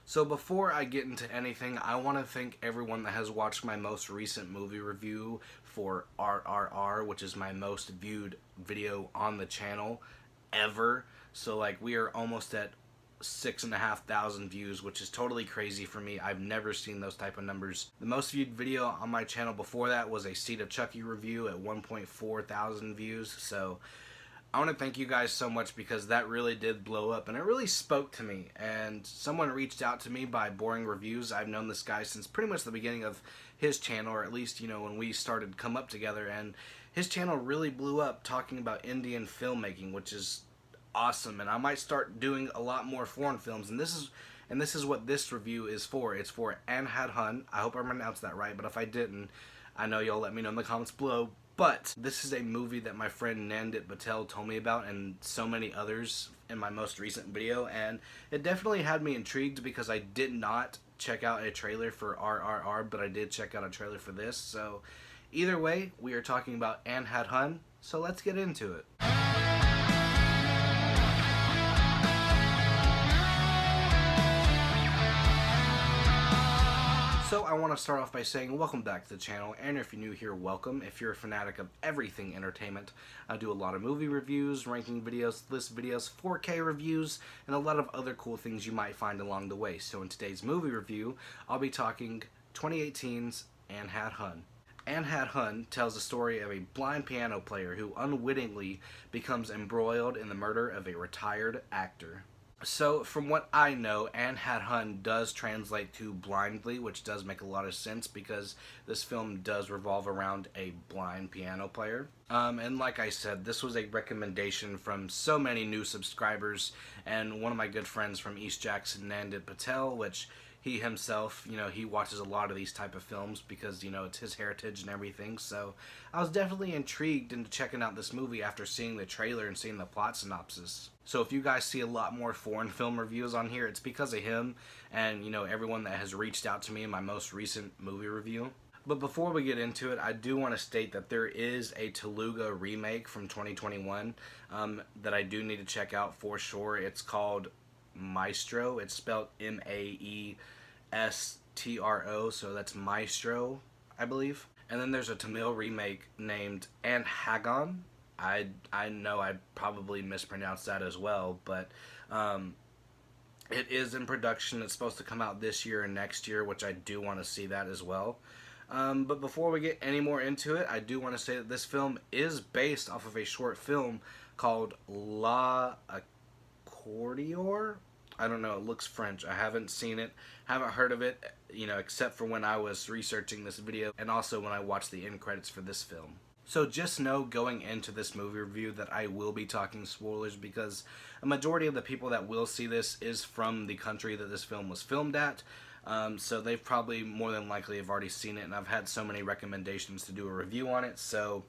So before I get into anything, I want to thank everyone that has watched my most recent movie review for RRR, which is my most viewed video on the channel ever. So like we are almost at 6,500 views, which is totally crazy for me. I've never seen those type of numbers. The most viewed video on my channel before that was a Seed of Chucky review at 1.4 thousand views. So I want to thank you guys so much because that really did blow up and it really spoke to me. And someone reached out to me by Boring Reviews. I've known this guy since pretty much the beginning of his channel, or at least, you know, when we started to come up together. And his channel really blew up talking about Indian filmmaking, which is awesome. And I might start doing a lot more foreign films. And this is what this review is for. It's for Andhadhun. I hope I pronounced that right, but if I didn't, I know y'all let me know in the comments below. But this is a movie that my friend Nandit Patel told me about, and so many others in my most recent video, and it definitely had me intrigued because I did not check out a trailer for RRR, but I did check out a trailer for this. So either way, we are talking about Andhadhun, so let's get into it. So I want to start off by saying welcome back to the channel, and if you're new here, welcome. If you're a fanatic of everything entertainment, I do a lot of movie reviews, ranking videos, list videos, 4K reviews, and a lot of other cool things you might find along the way. So in today's movie review, I'll be talking 2018's Andhadhun. Andhadhun tells the story of a blind piano player who unwittingly becomes embroiled in the murder of a retired actor. So, from what I know, Andhadhun does translate to blindly, which does make a lot of sense because this film does revolve around a blind piano player. And like I said, this was a recommendation from so many new subscribers, and one of my good friends from East Jackson, Nandit Patel, which he himself, you know, he watches a lot of these type of films because, you know, it's his heritage and everything. So I was definitely intrigued into checking out this movie after seeing the trailer and seeing the plot synopsis. So if you guys see a lot more foreign film reviews on here, it's because of him and, you know, everyone that has reached out to me in my most recent movie review. But before we get into it, I do want to state that there is a Telugu remake from 2021 that I do need to check out for sure. It's called Maestro. It's spelled Maestro, so that's Maestro, I believe. And then there's a Tamil remake named Andhadhun. I know I probably mispronounced that as well, but it is in production. It's supposed to come out this year and next year, which I do want to see that as well. But before we get any more into it, I do want to say that this film is based off of a short film called La Cordior. I don't know, it looks French. I haven't seen it, haven't heard of it, you know, except for when I was researching this video and also when I watched the end credits for this film. So just know going into this movie review that I will be talking spoilers because a majority of the people that will see this is from the country that this film was filmed at. So they've probably more than likely have already seen it, and I've had so many recommendations to do a review on it. So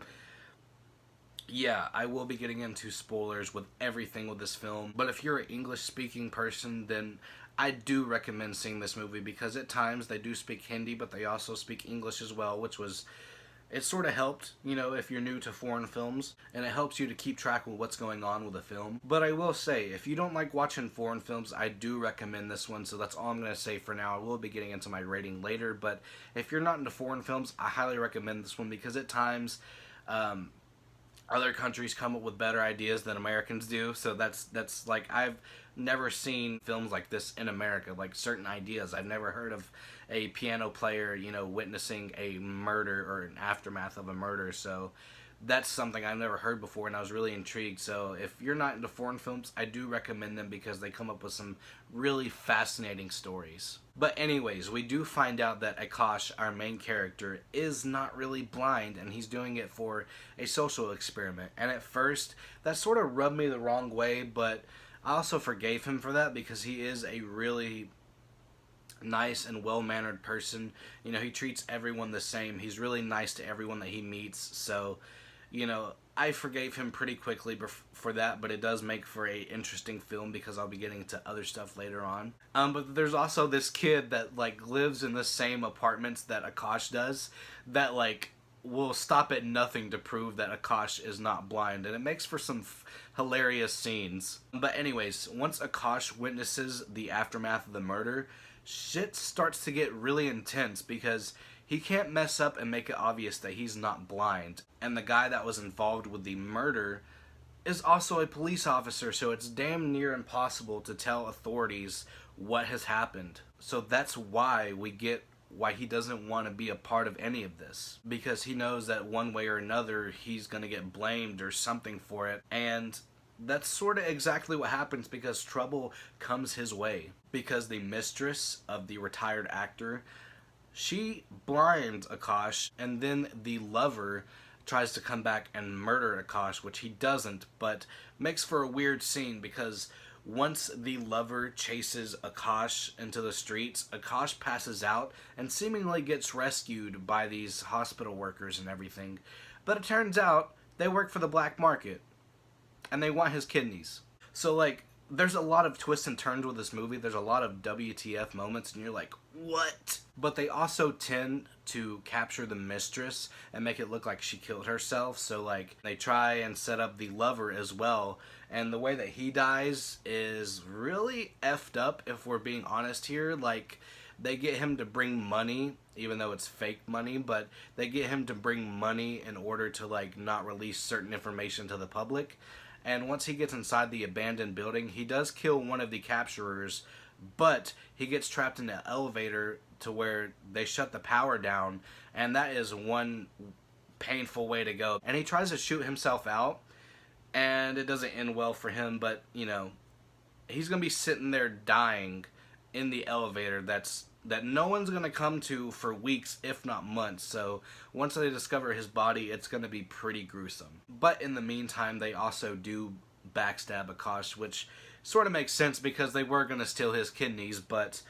yeah, I will be getting into spoilers with everything with this film. But if you're an English-speaking person, then I do recommend seeing this movie because at times they do speak Hindi, but they also speak English as well, it sort of helped, you know, if you're new to foreign films, and it helps you to keep track with what's going on with the film. But I will say, if you don't like watching foreign films, I do recommend this one, so that's all I'm going to say for now. I will be getting into my rating later, but if you're not into foreign films, I highly recommend this one because at times, other countries come up with better ideas than Americans do, so that's like, I've never seen films like this in America, like certain ideas. I've never heard of a piano player, you know, witnessing a murder or an aftermath of a murder, so that's something I've never heard before, and I was really intrigued. So if you're not into foreign films, I do recommend them because they come up with some really fascinating stories. But anyways, we do find out that Akash, our main character, is not really blind, and he's doing it for a social experiment. And at first, that sort of rubbed me the wrong way, but I also forgave him for that because he is a really nice and well-mannered person. You know, he treats everyone the same. He's really nice to everyone that he meets, so you know, I forgave him pretty quickly for that, but it does make for a interesting film because I'll be getting to other stuff later on. But there's also this kid that, like, lives in the same apartments that Akash does that, like, will stop at nothing to prove that Akash is not blind, and it makes for some hilarious scenes. But anyways, once Akash witnesses the aftermath of the murder, shit starts to get really intense because he can't mess up and make it obvious that he's not blind. And the guy that was involved with the murder is also a police officer, so it's damn near impossible to tell authorities what has happened. So that's why he doesn't want to be a part of any of this, because he knows that one way or another he's going to get blamed or something for it. And that's sort of exactly what happens, because trouble comes his way, because the mistress of the retired actor, she blinds Akash, and then the lover tries to come back and murder Akash, which he doesn't, but makes for a weird scene because once the lover chases Akash into the streets, Akash passes out and seemingly gets rescued by these hospital workers and everything. But it turns out they work for the black market and they want his kidneys. So, like, there's a lot of twists and turns with this movie. There's a lot of WTF moments, and you're like, what? But they also tend to capture the mistress and make it look like she killed herself. So, like, they try and set up the lover as well. And the way that he dies is really effed up, if we're being honest here. Like, they get him to bring money, even though it's fake money, but they get him to bring money in order to, like, not release certain information to the public. And once he gets inside the abandoned building, he does kill one of the capturers, but he gets trapped in an elevator to where they shut the power down, and that is one painful way to go. And he tries to shoot himself out, and it doesn't end well for him, but, you know, he's going to be sitting there dying in the elevator that no one's going to come to for weeks, if not months. So once they discover his body, it's going to be pretty gruesome. But in the meantime, they also do backstab Akash, which sort of makes sense because they were going to steal his kidneys, but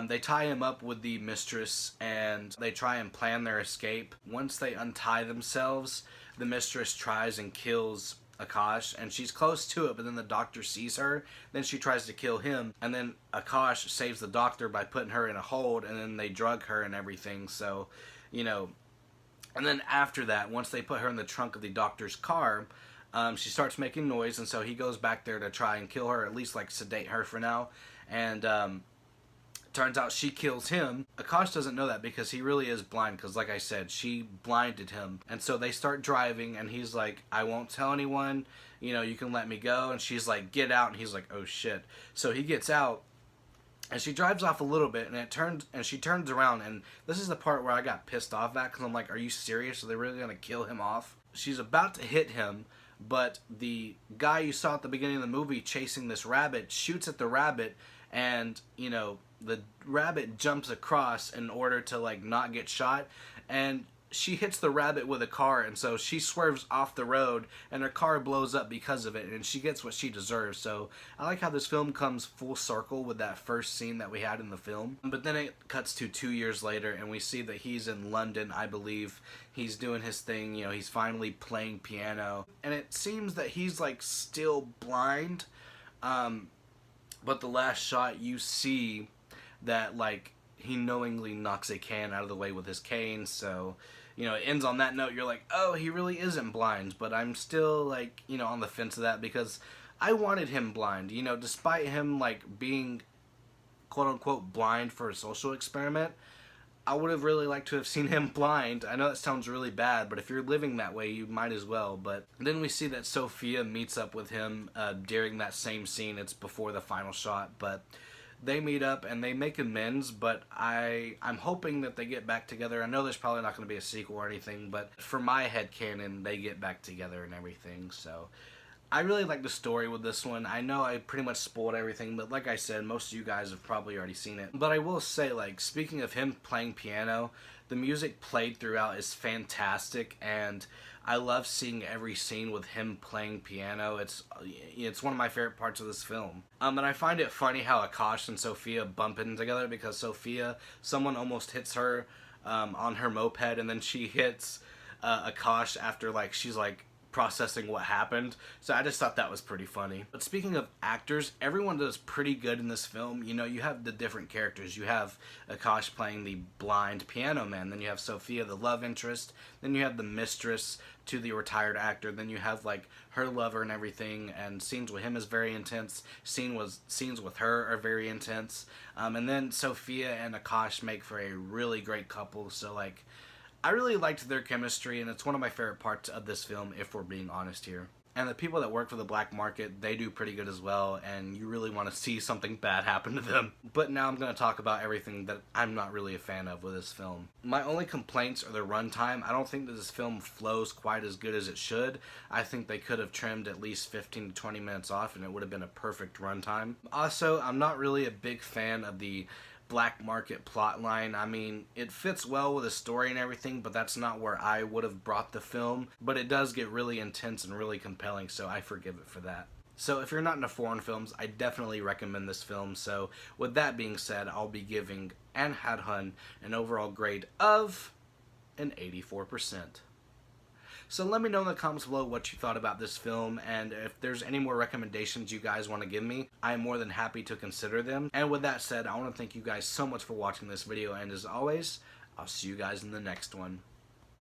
they tie him up with the mistress and they try and plan their escape. Once they untie themselves, the mistress tries and kills Akash, and she's close to it, but then the doctor sees her, then she tries to kill him, and then Akash saves the doctor by putting her in a hold, and then they drug her and everything. So, you know, and then after that, once they put her in the trunk of the doctor's car, she starts making noise, and so he goes back there to try and kill her, or at least, like, sedate her for now, and turns out she kills him. Akash doesn't know that because he really is blind, because like I said, she blinded him. And so they start driving, and he's like, I won't tell anyone, you know, you can let me go. And she's like, get out. And he's like, oh shit. So he gets out, and she drives off a little bit, and she turns around, and this is the part where I got pissed off at, because I'm like, are you serious? Are they really going to kill him off? She's about to hit him, but the guy you saw at the beginning of the movie chasing this rabbit shoots at the rabbit, and, you know, the rabbit jumps across in order to, like, not get shot, and she hits the rabbit with a car, and so she swerves off the road, and her car blows up because of it, and she gets what she deserves. So I like how this film comes full circle with that first scene that we had in the film. But then it cuts to 2 years later, and we see that he's in London, I believe. He's doing his thing, you know, he's finally playing piano, and it seems that he's, like, still blind, but the last shot you see that, like, he knowingly knocks a can out of the way with his cane. So, you know, it ends on that note. You're like, oh, he really isn't blind. But I'm still, like, you know, on the fence of that, because I wanted him blind. You know, despite him, like, being quote-unquote blind for a social experiment, I would have really liked to have seen him blind. I know that sounds really bad, but if you're living that way, you might as well. But then we see that Sophia meets up with him during that same scene. It's before the final shot, but they meet up and they make amends, but I'm hoping that they get back together. I know there's probably not going to be a sequel or anything, but for my headcanon, they get back together and everything. So I really like the story with this one. I know I pretty much spoiled everything, but like I said, most of you guys have probably already seen it. But I will say, like, speaking of him playing piano, the music played throughout is fantastic, and I love seeing every scene with him playing piano. It's one of my favorite parts of this film. And I find it funny how Akash and Sophia bump in together, because Sophia, someone almost hits her on her moped, and then she hits Akash after, like, she's, like, processing what happened. So I just thought that was pretty funny. But speaking of actors, everyone does pretty good in this film. You know, you have the different characters. You have Akash playing the blind piano man. Then you have Sophia, the love interest. Then you have the mistress to the retired actor. Then you have like her lover and everything. And scenes with him is very intense. Scenes with her are very intense. And then Sophia and Akash make for a really great couple. So like, I really liked their chemistry, and it's one of my favorite parts of this film, if we're being honest here. And the people that work for the black market, they do pretty good as well, and you really want to see something bad happen to them. But now I'm going to talk about everything that I'm not really a fan of with this film. My only complaints are the runtime. I don't think that this film flows quite as good as it should. I think they could have trimmed at least 15 to 20 minutes off, and it would have been a perfect runtime. Also, I'm not really a big fan of the black market plot line. I mean, it fits well with the story and everything, but that's not where I would have brought the film. But it does get really intense and really compelling, so I forgive it for that. So if you're not into foreign films, I definitely recommend this film. So with that being said, I'll be giving Andhadhun an overall grade of an 84%. So let me know in the comments below what you thought about this film, and if there's any more recommendations you guys want to give me, I'm more than happy to consider them. And with that said, I want to thank you guys so much for watching this video, and as always, I'll see you guys in the next one.